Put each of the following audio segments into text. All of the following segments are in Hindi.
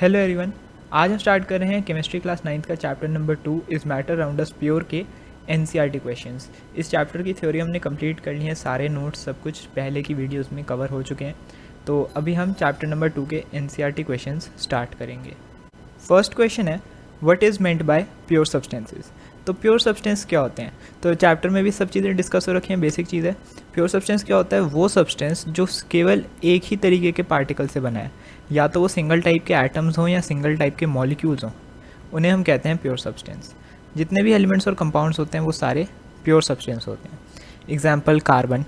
Hello everyone. आज हम स्टार्ट कर रहे हैं केमिस्ट्री क्लास 9th का chapter number 2 is matter around us pure के एनसीईआरटी क्वेश्चंस। इस चैप्टर की थ्योरी हमने कंप्लीट कर ली है, सारे नोट्स सब कुछ पहले की वीडियोस में कवर हो चुके हैं। तो अभी हम चैप्टर नंबर 2 के एनसीईआरटी क्वेश्चंस स्टार्ट करेंगे। फर्स्ट क्वेश्चन है, what is meant by pure substances. तो प्योर सब्सटेंस क्या होते हैं? तो चैप्टर में भी सब चीज़ें डिस्कस हो रखी हैं, बेसिक चीज़ है। प्योर सब्सटेंस क्या होता है? वो सब्सटेंस जो केवल एक ही तरीके के पार्टिकल से बना है, या तो वो सिंगल टाइप के एटम्स हों या सिंगल टाइप के मॉलिक्यूल्स हों, उन्हें हम कहते हैं प्योर सब्सटेंस। जितने भी एलिमेंट्स और कंपाउंड्स होते हैं वो सारे प्योर सब्सटेंस होते हैं। एग्जाम्पल कार्बन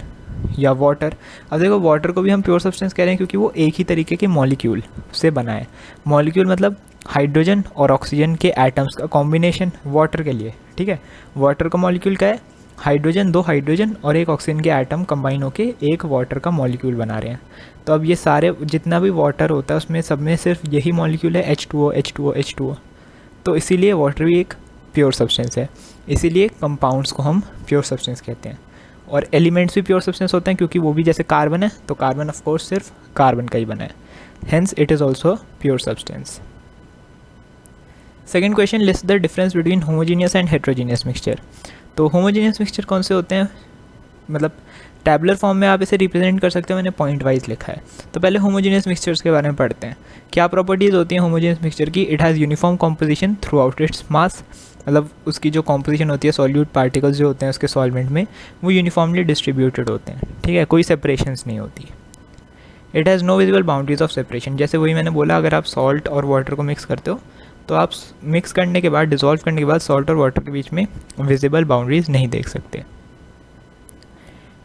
या वाटर। अब देखो, वाटर को भी हम प्योर सब्सटेंस कह रहे हैं क्योंकि वो एक ही तरीके के मॉलिक्यूल से बना है। मॉलिक्यूल मतलब हाइड्रोजन और ऑक्सीजन के एटम्स का कॉम्बिनेशन वाटर के लिए, ठीक है। वाटर का मॉलिक्यूल क्या है? हाइड्रोजन, दो हाइड्रोजन और एक ऑक्सीजन के एटम कंबाइन होके एक वाटर का मॉलिक्यूल बना रहे हैं। तो अब ये सारे जितना भी वाटर होता है उसमें सब में सिर्फ यही मॉलिक्यूल है, H2O H2O H2O। तो इसीलिए वाटर भी एक प्योर सब्सटेंस है। इसीलिए कंपाउंड्स को हम प्योर सब्सटेंस कहते हैं। और एलिमेंट्स भी प्योर सब्सटेंस होते हैं क्योंकि वो भी जैसे कार्बन है, तो कार्बन ऑफ कोर्स सिर्फ कार्बन का ही बना है, hence it is also pure substance. Second question, list the difference between homogeneous and heterogeneous mixture. तो होमोजीनियस मिक्सचर कौन से होते हैं? मतलब टैबुलर फॉर्म में आप इसे रिप्रेजेंट कर सकते हो, मैंने पॉइंट वाइज लिखा है। तो पहले होमोजीनियस मिक्सचर्स के बारे में पढ़ते हैं। क्या प्रॉपर्टीज़ होती हैं होमोजीनियस मिक्सचर की? It has uniform composition through out its mass. मतलब उसकी जो कॉम्पोजिशन होती है, सॉल्यूट पार्टिकल्स जो होते हैं उसके सॉल्वेंट में, वो यूनिफॉर्मली डिस्ट्रीब्यूटेड होते हैं, ठीक है, कोई सेपरेशंस नहीं होती। It has no visible boundaries of separation. जैसे वही मैंने बोला, अगर आप सॉल्ट और वाटर को मिक्स करते हो तो आप मिक्स करने के बाद, डिसॉल्व करने के बाद सॉल्ट और वाटर के बीच में विजिबल बाउंड्रीज नहीं देख सकते।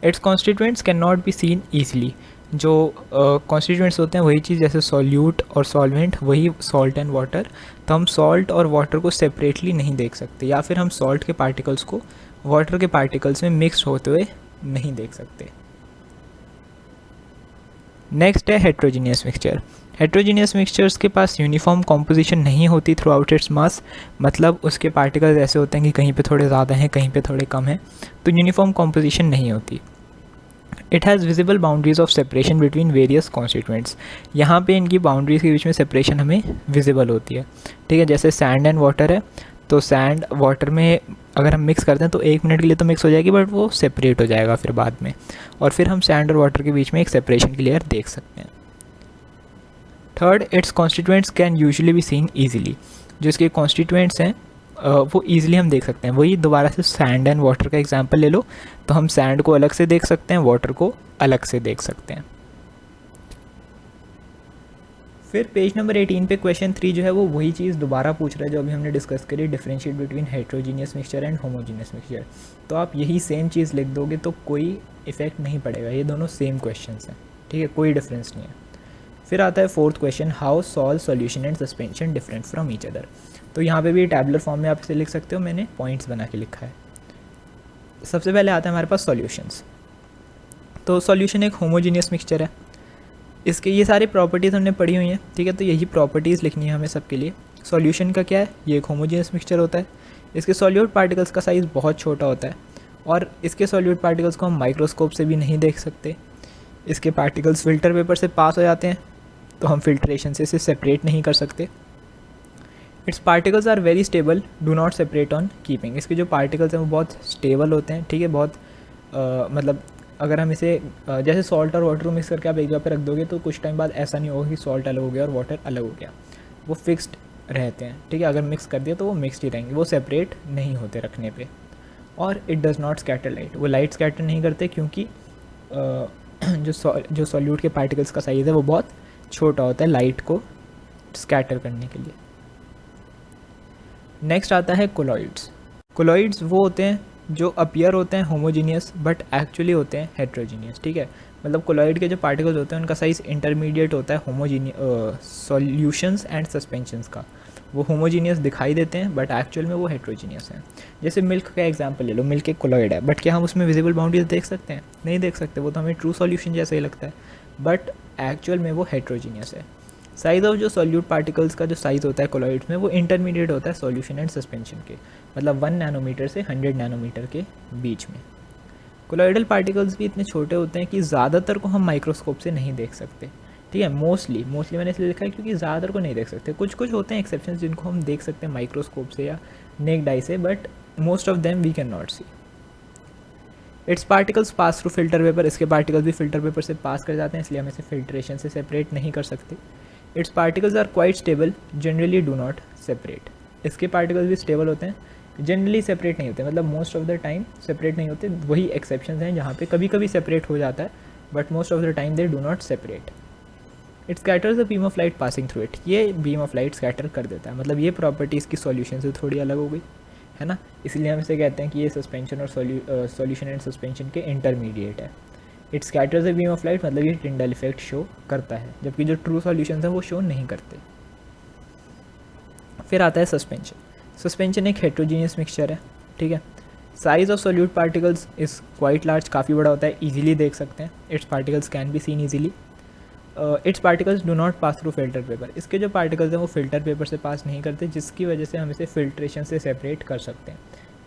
It's constituents can not be seen easily. जो कॉन्स्टिट्यूएंट्स होते हैं वही चीज़, जैसे सॉल्यूट और सॉल्वेंट, वही सॉल्ट एंड वाटर। तो हम सॉल्ट और वाटर को सेपरेटली नहीं देख सकते, या फिर हम सॉल्ट के पार्टिकल्स को वाटर के पार्टिकल्स में मिक्स होते हुए नहीं देख सकते। नेक्स्ट है हेट्रोजीनियस मिक्सचर। हेट्रोजीनियस मिक्सचर्स के पास यूनिफॉर्म कॉम्पोजिशन नहीं होती थ्रू आउट इट्स मास। मतलब उसके पार्टिकल्स ऐसे होते हैं कि कहीं पे थोड़े ज़्यादा हैं, कहीं पे थोड़े कम हैं, तो यूनिफॉर्म कॉम्पोजिशन नहीं होती। It has visible boundaries of separation between various constituents. यहाँ पे इनकी बाउंड्रीज के बीच में सेपरेशन हमें विजिबल होती है, ठीक है। जैसे सैंड एंड वाटर है, तो सैंड वाटर में अगर हम मिक्स करते हैं तो 1 मिनट के लिए तो मिक्स हो जाएगी, बट वो सेपरेट हो जाएगा फिर बाद में, और फिर हम सैंड और वाटर के बीच में एक सेपरेशन की लेयर देख सकते हैं। Third, it's constituents can usually be seen easily. जो इसके कॉन्स्टिट्यूएंट्स हैं वो ईजिली हम देख सकते हैं। वही दोबारा से सैंड एंड वाटर का एग्जांपल ले लो, तो हम सैंड को अलग से देख सकते हैं, वाटर को अलग से देख सकते हैं। फिर पेज नंबर 18 पे क्वेश्चन 3 जो है वो वही चीज़ दोबारा पूछ रहा है जो अभी हमने डिस्कस करी, differentiate between heterogeneous mixture and homogeneous mixture. तो आप यही सेम चीज़ लिख दोगे तो कोई इफेक्ट नहीं पड़ेगा, ये दोनों सेम क्वेश्चंस हैं, ठीक है, कोई डिफरेंस नहीं है। फिर आता है fourth question, how solve solution and suspension different from each other. तो यहाँ पे भी टैबुलर फॉर्म में आप इसे लिख सकते हो, मैंने पॉइंट्स बना के लिखा है। सबसे पहले आता है हमारे पास सॉल्यूशंस। तो सॉल्यूशन एक होमोजीनियस मिक्सचर है, इसके ये सारी प्रॉपर्टीज़ हमने पढ़ी हुई हैं, ठीक है। तो यही प्रॉपर्टीज़ लिखनी है हमें सबके लिए। सॉल्यूशन का क्या है? ये एक होमोजीनियस मिक्सचर होता है। इसके सॉल्यूट पार्टिकल्स का साइज़ बहुत छोटा होता है, और इसके सॉल्यूट पार्टिकल्स को हम माइक्रोस्कोप से भी नहीं देख सकते। इसके पार्टिकल्स फिल्टर पेपर से पास हो जाते हैं, तो हम फिल्ट्रेशन से इसे सेपरेट नहीं कर सकते। Its particles are very stable, do not separate on keeping. इसके जो पार्टिकल्स हैं वो बहुत स्टेबल होते हैं, ठीक है, बहुत मतलब अगर हम इसे जैसे सॉल्ट और वाटर को मिक्स करके आप एक जगह पे रख दोगे तो कुछ टाइम बाद ऐसा नहीं होगा कि सॉल्ट अलग हो गया और वाटर अलग हो गया, वो फिक्स्ड रहते हैं, ठीक है। अगर मिक्स कर दिया तो वो मिक्सड ही रहेंगे, वो सेपरेट नहीं होते रखने पे। और it does not scatter light, वो लाइट स्कैटर नहीं करते क्योंकि जो सॉल्यूट के पार्टिकल्स का साइज़ है वो बहुत छोटा होता है लाइट को स्कैटर करने के लिए। नेक्स्ट आता है कोलॉइड्स। कोलॉइड्स वो होते हैं जो अपीयर होते हैं होमोजीनियस बट एक्चुअली होते हैं हेट्रोजीनियस, ठीक है। मतलब कोलॉइड के जो पार्टिकल्स होते हैं उनका साइज़ इंटरमीडिएट होता है होमोजीनियस सॉल्यूशंस एंड सस्पेंशंस का। वो होमोजीनियस दिखाई देते हैं बट एक्चुअल में वो हेट्रोजीनियस हैं। जैसे मिल्क का एग्जांपल ले लो, मिल्क एक कोलॉइड है, बट क्या हम उसमें विजिबल बाउंड्रीज देख सकते हैं? नहीं देख सकते, वो तो हमें ट्रू सॉल्यूशन जैसा ही लगता है, बट एक्चुअल में वो हेट्रोजीनियस है। साइज़ ऑफ जो सॉल्यूट पार्टिकल्स का जो साइज़ होता है कोलॉइड्स में वो इंटरमीडिएट होता है सॉल्यूशन एंड सस्पेंशन के, मतलब 1 नैनोमीटर से 100 नैनोमीटर के बीच में। कोलॉइडल पार्टिकल्स भी इतने छोटे होते हैं कि ज़्यादातर को हम माइक्रोस्कोप से नहीं देख सकते, ठीक है। मोस्टली मैंने इसलिए लिखा है क्योंकि ज़्यादातर को नहीं देख सकते, कुछ कुछ होते हैं एक्सेप्शन जिनको हम देख सकते हैं माइक्रोस्कोप से या नेक्ड आई से, but most of them we can not see. Its particles pass through filter paper, इसके पार्टिकल्स भी फिल्टर पेपर से पास कर जाते हैं, इसलिए हम इसे फिल्ट्रेशन से सेपरेट नहीं कर सकते। Its particles are quite stable, generally do not separate, इसके पार्टिकल्स भी स्टेबल होते हैं, जनरली सेपरेट नहीं होते, मतलब most of the time separate नहीं होते। वही एक्सेप्शंस हैं जहाँ पे कभी कभी सेपरेट हो जाता है, but most of the time they do not separate. It scatters the beam of light passing through it, ये बीम ऑफ लाइट स्कैटर कर देता है, मतलब ये प्रॉपर्टी इसकी सॉल्यूशन से थोड़ी अलग हो गई है ना, इसलिए हम इसे कहते हैं कि ये सस्पेंशन और सॉल्यूशन एंड सस्पेंशन के इंटरमीडिएट है। It scatters the beam of light, मतलब ये टिंडल इफेक्ट शो करता है, जबकि जो ट्रू सॉल्यूशन है वो शो नहीं करते। फिर आता है सस्पेंशन एक हेट्रोजीनियस मिक्सचर है, ठीक है। Size of solute particles is quite large, काफ़ी बड़ा होता है, ईजिली देख सकते हैं। It's particles can be seen easily. It's particles do not pass through filter paper, इसके जो पार्टिकल्स हैं वो फिल्टर पेपर से पास नहीं करते, जिसकी वजह से हम इसे फिल्ट्रेशन से सेपरेट कर सकते हैं।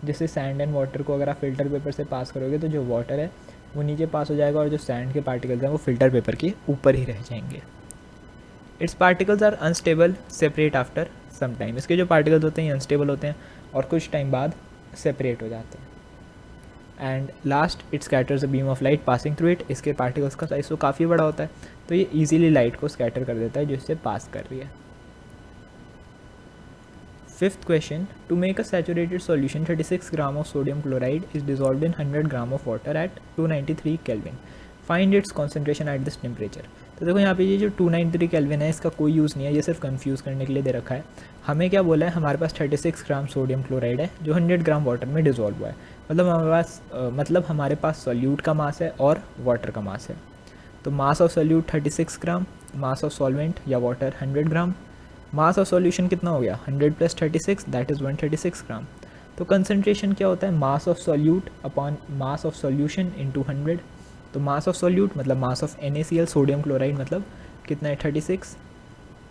जैसे सैंड एंड वाटर को अगर आप फिल्टर पेपर से पास करोगे तो जो वाटर है वो नीचे पास हो जाएगा और जो सैंड के पार्टिकल्स हैं वो फिल्टर पेपर के ऊपर ही रह जाएंगे। Its particles are unstable, separate after some time, इसके जो पार्टिकल्स होते हैं ये अनस्टेबल होते हैं और कुछ टाइम बाद सेपरेट हो जाते हैं। And last, it scatters a beam of light passing through it, इसके पार्टिकल्स का साइज तो काफ़ी बड़ा होता है, तो ये ईजिली लाइट को स्कैटर कर देता है जो इससे पास कर रही है। Fifth question, to make a saturated solution 36 gram of sodium chloride is dissolved in 100 gram of water at 293 kelvin, find its concentration at this temperature. तो देखो यहाँ पे ये जो 293 केल्विन है इसका कोई यूज़ नहीं है, ये सिर्फ कंफ्यूज करने के लिए दे रखा है। हमें क्या बोला है, हमारे पास 36 ग्राम सोडियम क्लोराइड है जो 100 ग्राम वाटर में डिजॉल्व हुआ है, मतलब हमारे पास सॉल्यूट का मास है और वाटर का मास है। तो mass of solute 36 gram, mass of solvent या water 100 gram, mass of solution कितना हो गया 100 प्लस 36 दैट इज़ 136 ग्राम। तो कंसनट्रेशन क्या होता है, मास of solute upon mass of solution into 100। तो मास ऑफ सॉल्यूट मतलब mass of NaCl sodium chloride मतलब कितना है 36,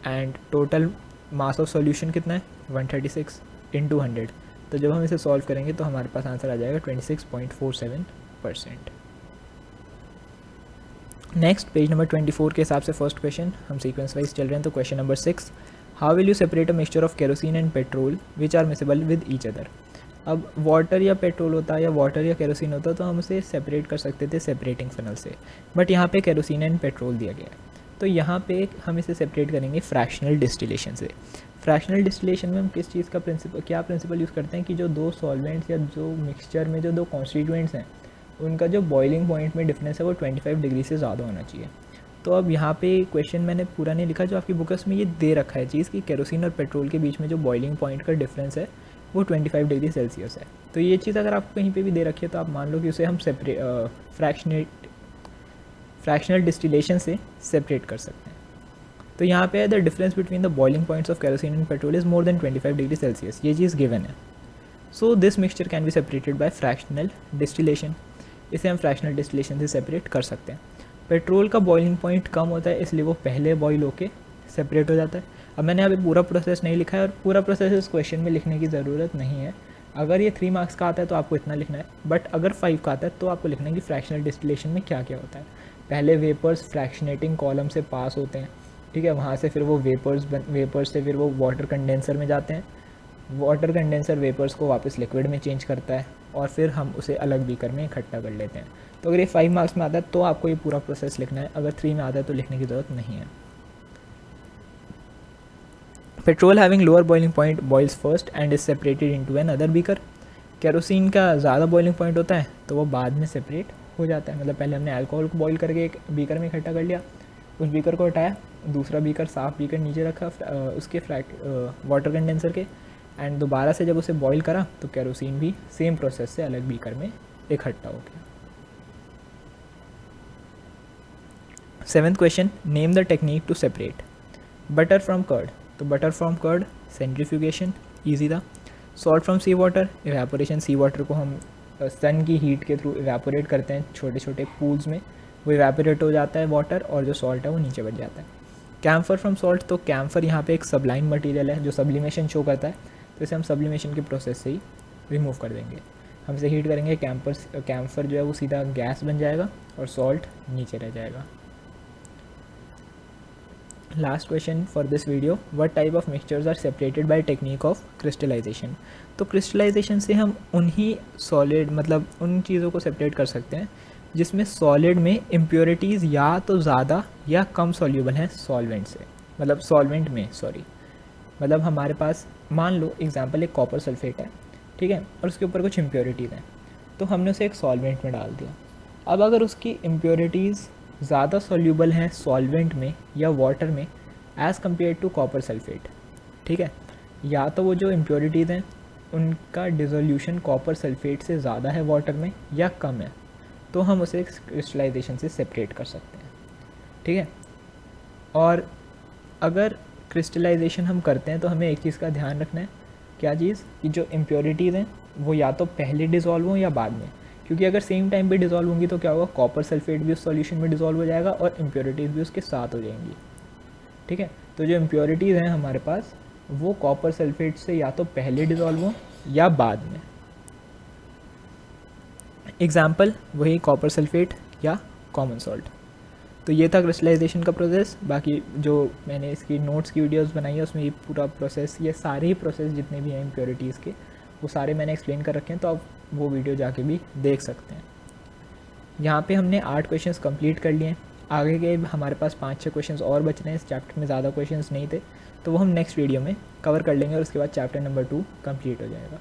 and total mass of solution कितना है 136 इंटू 100। तो जब हम इसे सॉल्व करेंगे तो हमारे पास आंसर आ जाएगा 26.47%। नेक्स्ट पेज नंबर 24 के हिसाब से फर्स्ट क्वेश्चन, हम सीक्वेंस वाइज चल रहे हैं। तो question number 6, how will you separate a mixture of kerosene and petrol which are miscible with each other. अब वाटर या पेट्रोल होता या वाटर या केरोसिन होता तो हम उसे सेपरेट कर सकते थे सेपरेटिंग फनल से, बट यहाँ पे केरोसिन एंड पेट्रोल दिया गया है, तो यहाँ पे हम इसे सेपरेट करेंगे फ्रैक्शनल डिस्टिलेशन से। फ्रैक्शनल डिस्टिलेशन में हम किस चीज़ का प्रिंसिपल यूज़ करते हैं कि जो दो सॉल्वेंट्स या जो मिक्सचर में जो दो कॉन्स्टिट्यूएंट्स हैं उनका जो बॉइलिंग पॉइंट में डिफरेंस है वो 25 डिग्री से ज़्यादा होना चाहिए। तो अब यहाँ पे क्वेश्चन मैंने पूरा नहीं लिखा, जो आपकी बुक्स में ये दे रखा है चीज़ कि केरोसिन और पेट्रोल के बीच में जो बॉइलिंग पॉइंट का डिफरेंस है वो 25 डिग्री सेल्सियस है। तो ये चीज़ अगर आपको कहीं पे भी दे रखी है तो आप मान लो कि उसे हम फ्रैक्शनल डिस्टिलेशन से सेपरेट कर सकते हैं। तो यहाँ पे the difference between the boiling points of kerosene and petrol is more than 25 degree Celsius, ये चीज़ गिवन है। So this mixture can be separated by fractional distillation, इसे हम फ्रैक्शनल डिस्टिलेशन से सेपरेट कर सकते हैं। पेट्रोल का बॉइलिंग पॉइंट कम होता है इसलिए वो पहले बॉईल होके सेपरेट हो जाता है। अब मैंने यहाँ पे पूरा प्रोसेस नहीं लिखा है और पूरा प्रोसेस इस क्वेश्चन में लिखने की ज़रूरत नहीं है। अगर ये 3 मार्क्स का आता है तो आपको इतना लिखना है, बट अगर 5 का आता है तो आपको लिखना है कि फ्रैक्शनल डिस्टिलेशन में क्या क्या होता है। पहले वेपर्स फ्रैक्शनेटिंग कॉलम से पास होते हैं, ठीक है, वहाँ से फिर वो वेपर्स से फिर वो वाटर कंडेंसर में जाते हैं, वाटर कंडेंसर वेपर्स को वापस लिक्विड में चेंज करता है और फिर हम उसे अलग बीकर में इकट्ठा कर लेते हैं। तो अगर ये 5 मार्क्स में आता है तो आपको ये पूरा प्रोसेस लिखना है, अगर 3 में आता है तो लिखने की ज़रूरत नहीं है। Petrol having lower boiling point boils first and is separated into an other beaker. Kerosene का ज़्यादा बॉइलिंग पॉइंट होता है तो वो बाद में सेपरेट हो जाता है, मतलब पहले हमने अल्कोहल को बॉईल करके एक बीकर में इकट्ठा कर लिया, उस बीकर को हटाया, दूसरा बीकर साफ बीकर नीचे रखा उसके वाटर कंडेंसर के, एंड दोबारा से जब उसे बॉईल करा तो केरोसिन भी सेम प्रोसेस से अलग बीकर में इकट्ठा हो गया। 7th question, name the technique to separate butter from curd. तो butter from curd centrifugation easy था। Salt from sea water evaporation, sea water को हम सन की हीट के थ्रू इवेपोरेट करते हैं छोटे छोटे पूल्स में, वो इवेपोरेट हो जाता है वाटर और जो सॉल्ट है वो नीचे बच जाता है। कैम्फर फ्रॉम सॉल्ट, तो कैम्फर यहाँ पे एक सबलाइन मटेरियल है जो सब्लिमेशन शो करता है, तो इसे हम सब्लिमेशन के प्रोसेस से ही रिमूव कर देंगे। हम इसे हीट करेंगे, कैम्फर जो है वो सीधा गैस बन जाएगा और सॉल्ट नीचे रह जाएगा। Last question for this video, what type of mixtures are separated by technique of crystallisation. तो क्रिस्टलाइजेशन से हम उन्हीं सॉलिड मतलब उन चीज़ों को सेपरेट कर सकते हैं जिसमें सॉलिड में इम्प्योरिटीज़ या तो ज़्यादा या कम सॉल्यूबल हैं सॉल्वेंट से, मतलब सॉल्वेंट में सॉरी, मतलब हमारे पास मान लो एग्जांपल एक कॉपर सल्फेट है, ठीक है, और उसके ऊपर कुछ इम्प्योरिटीज़ हैं, तो हमने उसे एक सॉल्वेंट में डाल दिया। अब अगर उसकी इम्प्योरिटीज़ ज़्यादा सॉल्यूबल हैं सॉल्वेंट में या वाटर में as compared to copper sulphate, ठीक है, या तो वो जो इम्प्योरिटीज़ हैं उनका डिसोल्यूशन कॉपर सल्फेट से ज़्यादा है वाटर में या कम है, तो हम उसे क्रिस्टलाइजेशन से सेपरेट कर सकते हैं, ठीक है। और अगर क्रिस्टलाइजेशन हम करते हैं तो हमें एक चीज़ का ध्यान रखना है, क्या चीज़, कि जो इम्प्योरिटीज़ हैं वो या तो पहले डिज़ोल्व हों या बाद में, क्योंकि अगर सेम टाइम पे डिज़ोल्व होंगी तो क्या होगा, कॉपर सल्फेट भी उस सॉल्यूशन में डिज़ोल्व हो जाएगा और इम्प्योरिटीज़ भी उसके साथ हो जाएंगी, ठीक है। तो जो इम्प्योरिटीज़ हैं हमारे पास वो कॉपर सल्फेट से या तो पहले डिज़ोल्व हों या बाद में। एग्जाम्पल वही कॉपर सल्फेट या कॉमन सॉल्ट। तो ये था क्रिस्टलाइजेशन का प्रोसेस। बाकी जो मैंने इसकी नोट्स की वीडियोस बनाई है उसमें ये पूरा प्रोसेस, ये सारे ही प्रोसेस जितने भी हैं इम्प्योरिटीज़ के, वो सारे मैंने एक्सप्लेन कर रखे हैं, तो आप वो वीडियो जाके भी देख सकते हैं। यहाँ पे हमने 8 क्वेश्चंस कंप्लीट कर लिए हैं। आगे के हमारे पास 5-6 क्वेश्चंस और बच रहे हैं, इस चैप्टर में ज़्यादा क्वेश्चंस नहीं थे, तो वो हम नेक्स्ट वीडियो में कवर कर लेंगे और उसके बाद चैप्टर नंबर 2 कंप्लीट हो जाएगा।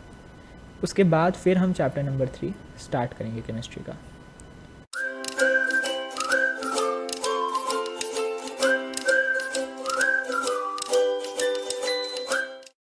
उसके बाद फिर हम चैप्टर नंबर 3 स्टार्ट करेंगे केमिस्ट्री का।